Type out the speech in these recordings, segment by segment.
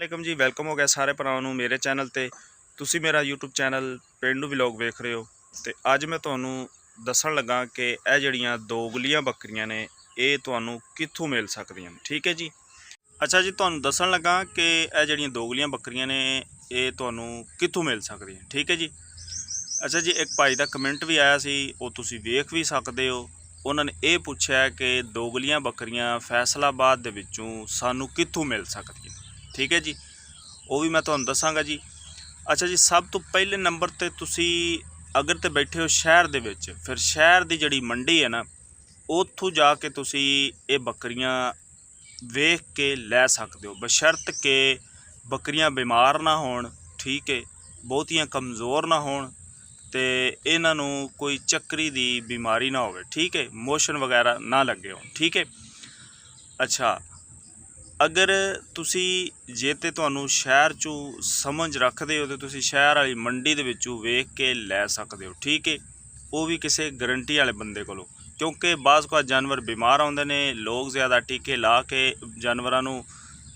ਵਾਲੇਕਮ ਜੀ, ਵੈਲਕਮ ਹੋ ਗਿਆ ਸਾਰੇ ਭਰਾਵਾਂ ਨੂੰ ਮੇਰੇ ਚੈਨਲ ਤੇ। ਤੁਸੀਂ ਮੇਰਾ YouTube ਚੈਨਲ ਪੇਂਡੂ ਵਲੌਗ ਵੇਖ ਰਹੇ ਹੋ ਤੇ ਅੱਜ ਮੈਂ ਤੁਹਾਨੂੰ ਦੱਸਣ ਲੱਗਾ ਕਿ ਇਹ ਜਿਹੜੀਆਂ ਦੋਗਲੀਆਂ ਬੱਕਰੀਆਂ ਨੇ ਇਹ ਤੁਹਾਨੂੰ ਕਿੱਥੋਂ ਮਿਲ ਸਕਦੀਆਂ ਨੇ। ਠੀਕ ਹੈ ਜੀ। ਅੱਛਾ ਜੀ, ਤੁਹਾਨੂੰ ਦੱਸਣ ਲੱਗਾ ਕਿ ਇਹ ਜਿਹੜੀਆਂ ਦੋਗਲੀਆਂ ਬੱਕਰੀਆਂ ਨੇ ਇਹ ਤੁਹਾਨੂੰ ਕਿੱਥੋਂ ਮਿਲ ਸਕਦੀਆਂ। ਠੀਕ ਹੈ ਜੀ। ਅੱਛਾ ਜੀ, ਇੱਕ ਭਾਈ ਦਾ ਕਮੈਂਟ ਵੀ ਆਇਆ ਸੀ, ਉਹ ਤੁਸੀਂ ਵੇਖ ਵੀ ਸਕਦੇ ਹੋ। ਉਹਨਾਂ ਨੇ ਇਹ ਪੁੱਛਿਆ ਕਿ ਦੋਗਲੀਆਂ ਬੱਕਰੀਆਂ ਫੈਸਲਾਬਾਦ ਦੇ ਵਿੱਚੋਂ ਸਾਨੂੰ ਕਿੱਥੋਂ ਮਿਲ ਸਕਦੀਆਂ। ਠੀਕ ਹੈ ਜੀ, ਉਹ ਵੀ ਮੈਂ ਤੁਹਾਨੂੰ ਦੱਸਾਂਗਾ ਜੀ। ਅੱਛਾ ਜੀ, ਸਭ ਤੋਂ ਪਹਿਲੇ ਨੰਬਰ ਤੇ ਤੁਸੀਂ ਅਗਰ ਤੇ ਬੈਠੇ ਹੋ ਸ਼ਹਿਰ ਦੇ ਵਿੱਚ, ਫਿਰ ਸ਼ਹਿਰ ਦੀ ਜਿਹੜੀ ਮੰਡੀ ਹੈ ਨਾ ਉੱਥੋਂ ਜਾ ਕੇ ਤੁਸੀਂ ਇਹ ਬੱਕਰੀਆਂ ਵੇਖ ਕੇ ਲੈ ਸਕਦੇ ਹੋ, ਬਸ਼ਰਤ ਕਿ ਬੱਕਰੀਆਂ ਬਿਮਾਰ ਨਾ ਹੋਣ। ਠੀਕ ਹੈ, ਬਹੁਤੀਆਂ ਕਮਜ਼ੋਰ ਨਾ ਹੋਣ ਤੇ ਇਹਨਾਂ ਨੂੰ ਕੋਈ ਚੱਕਰੀ ਦੀ ਬਿਮਾਰੀ ਨਾ ਹੋਵੇ। ਠੀਕ ਹੈ, ਮੋਸ਼ਨ ਵਗੈਰਾ ਨਾ ਲੱਗੇ ਹੋਣ। ਠੀਕ ਹੈ। ਅੱਛਾ, ਅਗਰ ਤੁਸੀਂ ਜੇ ਤੇ ਤੁਹਾਨੂੰ ਸ਼ਹਿਰ 'ਚੋਂ ਸਮਝ ਰੱਖਦੇ ਹੋ ਤਾਂ ਤੁਸੀਂ ਸ਼ਹਿਰ ਵਾਲੀ ਮੰਡੀ ਦੇ ਵਿੱਚੋਂ ਵੇਖ ਕੇ ਲੈ ਸਕਦੇ ਹੋ। ਠੀਕ ਹੈ, ਉਹ ਵੀ ਕਿਸੇ ਗਰੰਟੀ ਵਾਲੇ ਬੰਦੇ ਕੋਲੋਂ, ਕਿਉਂਕਿ ਬਾਜ਼ ਕਾ ਜਾਨਵਰ ਬਿਮਾਰ ਆਉਂਦੇ ਨੇ, ਲੋਕ ਜ਼ਿਆਦਾ ਟੀਕੇ ਲਾ ਕੇ ਜਾਨਵਰਾਂ ਨੂੰ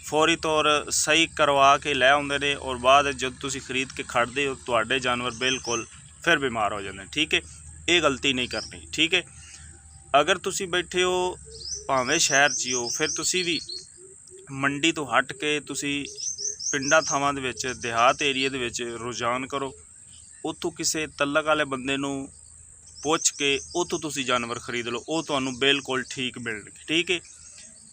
ਫੌਰੀ ਤੌਰ ਸਹੀ ਕਰਵਾ ਕੇ ਲੈ ਆਉਂਦੇ ਨੇ ਔਰ ਬਾਅਦ ਜਦ ਤੁਸੀਂ ਖਰੀਦ ਕੇ ਖੜਦੇ ਹੋ ਤੁਹਾਡੇ ਜਾਨਵਰ ਬਿਲਕੁਲ ਫਿਰ ਬਿਮਾਰ ਹੋ ਜਾਂਦੇ ਨੇ। ਠੀਕ ਹੈ, ਇਹ ਗਲਤੀ ਨਹੀਂ ਕਰਨੀ। ਠੀਕ ਹੈ, ਅਗਰ ਤੁਸੀਂ ਬੈਠੇ ਹੋ ਭਾਵੇਂ ਸ਼ਹਿਰ 'ਚ ਹੋ, ਫਿਰ ਤੁਸੀਂ ਵੀ ਮੰਡੀ ਤੋਂ ਹਟ ਕੇ ਤੁਸੀਂ ਪਿੰਡਾਂ ਥਾਵਾਂ ਦੇ ਵਿੱਚ, ਦਿਹਾਤ ਏਰੀਏ ਦੇ ਵਿੱਚ ਰੁਝਾਨ ਕਰੋ। ਉੱਥੋਂ ਕਿਸੇ ਤਲਕ ਵਾਲੇ ਬੰਦੇ ਨੂੰ ਪੁੱਛ ਕੇ ਉੱਥੋਂ ਤੁਸੀਂ ਜਾਨਵਰ ਖਰੀਦ ਲਓ, ਉਹ ਤੁਹਾਨੂੰ ਬਿਲਕੁਲ ਠੀਕ ਮਿਲਣਗੇ। ਠੀਕ ਹੈ,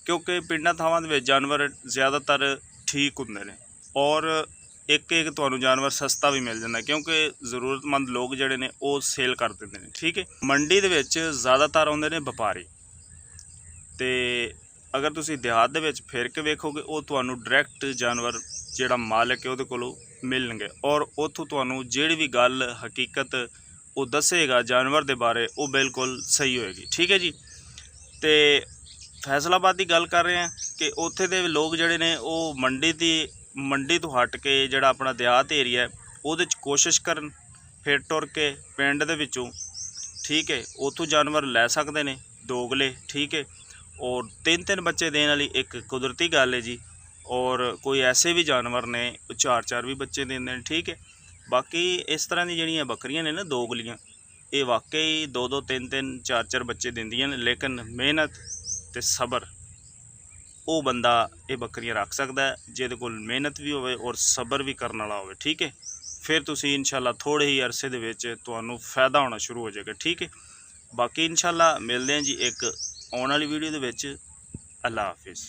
ਕਿਉਂਕਿ ਪਿੰਡਾਂ ਥਾਵਾਂ ਦੇ ਵਿੱਚ ਜਾਨਵਰ ਜ਼ਿਆਦਾਤਰ ਠੀਕ ਹੁੰਦੇ ਨੇ ਔਰ ਇੱਕ ਤੁਹਾਨੂੰ ਜਾਨਵਰ ਸਸਤਾ ਵੀ ਮਿਲ ਜਾਂਦਾ, ਕਿਉਂਕਿ ਜ਼ਰੂਰਤਮੰਦ ਲੋਕ ਜਿਹੜੇ ਨੇ ਉਹ ਸੇਲ ਕਰ ਦਿੰਦੇ ਨੇ। ਠੀਕ ਹੈ, ਮੰਡੀ ਦੇ ਵਿੱਚ ਜ਼ਿਆਦਾਤਰ ਆਉਂਦੇ ਨੇ ਵਪਾਰੀ, ਤੇ ਅਗਰ ਤੁਸੀਂ ਦਿਹਾਤ ਦੇ ਵਿੱਚ ਫਿਰ ਕੇ ਵੇਖੋਗੇ ਉਹ ਤੁਹਾਨੂੰ ਡਾਇਰੈਕਟ ਜਾਨਵਰ ਜਿਹੜਾ ਮਾਲਕ ਹੈ ਉਹਦੇ ਕੋਲੋਂ ਮਿਲਣਗੇ ਔਰ ਉੱਥੋਂ ਤੁਹਾਨੂੰ ਜਿਹੜੀ ਵੀ ਗੱਲ ਹਕੀਕਤ ਉਹ ਦੱਸੇਗਾ ਜਾਨਵਰ ਦੇ ਬਾਰੇ ਉਹ ਬਿਲਕੁਲ ਸਹੀ ਹੋਏਗੀ। ਠੀਕ ਹੈ ਜੀ। ਤੇ ਫੈਸਲਾਬਾਦ ਦੀ ਗੱਲ ਕਰ ਰਹੇ ਹਾਂ ਕਿ ਉੱਥੇ ਦੇ ਲੋਕ ਜਿਹੜੇ ਨੇ ਉਹ ਮੰਡੀ ਤੋਂ ਹਟ ਕੇ ਜਿਹੜਾ ਆਪਣਾ ਦਿਹਾਤ ਏਰੀਆ ਉਹਦੇ 'ਚ ਕੋਸ਼ਿਸ਼ ਕਰਨ, ਫਿਰ ਟੁਰ ਕੇ ਪਿੰਡ ਦੇ ਵਿੱਚੋਂ, ਠੀਕ ਹੈ, ਉੱਥੋਂ ਜਾਨਵਰ ਲੈ ਸਕਦੇ ਨੇ ਦੋਗਲੇ। ਠੀਕ ਹੈ, ਔਰ 3-3 ਬੱਚੇ ਦੇਣ ਵਾਲੀ ਇੱਕ ਕੁਦਰਤੀ ਗੱਲ ਹੈ ਜੀ, ਔਰ ਕੋਈ ਐਸੇ ਵੀ ਜਾਨਵਰ ਨੇ 4-4 ਵੀ ਬੱਚੇ ਦਿੰਦੇ ਨੇ। ਠੀਕ ਹੈ, ਬਾਕੀ ਇਸ ਤਰ੍ਹਾਂ ਦੀ ਜਿਹੜੀਆਂ ਬੱਕਰੀਆਂ ਨੇ ਨਾ ਦੋਗਲੀਆਂ, ਇਹ ਵਾਕਈ 2-2, 3-3, 4-4 ਬੱਚੇ ਦਿੰਦੀਆਂ ਨੇ, ਲੇਕਿਨ ਮਿਹਨਤ ਤੇ ਸਬਰ ਉਹ ਬੰਦਾ ਇਹ ਬੱਕਰੀਆਂ ਰੱਖ ਸਕਦਾ ਹੈ ਜਿਹਦੇ ਕੋਲ ਮਿਹਨਤ ਵੀ ਹੋਵੇ ਔਰ ਸਬਰ ਵੀ ਕਰਨ ਵਾਲਾ ਹੋਵੇ। ਠੀਕ ਹੈ, ਫਿਰ ਤੁਸੀਂ ਇਨਸ਼ਾਅੱਲਾ ਥੋੜ੍ਹੇ ਹੀ ਅਰਸੇ ਦੇ ਵਿੱਚ ਤੁਹਾਨੂੰ ਫਾਇਦਾ ਹੋਣਾ ਸ਼ੁਰੂ ਹੋ ਜਾਏਗਾ। ਠੀਕ ਹੈ, ਬਾਕੀ ਇਨਸ਼ਾਅੱਲਾ ਮਿਲਦੇ ਹਾਂ ਜੀ ਇੱਕ ਆਉਣ ਵਾਲੀ ਵੀਡੀਓ ਦੇ ਵਿੱਚ। ਅੱਲਾ ਹਾਫਿਜ਼।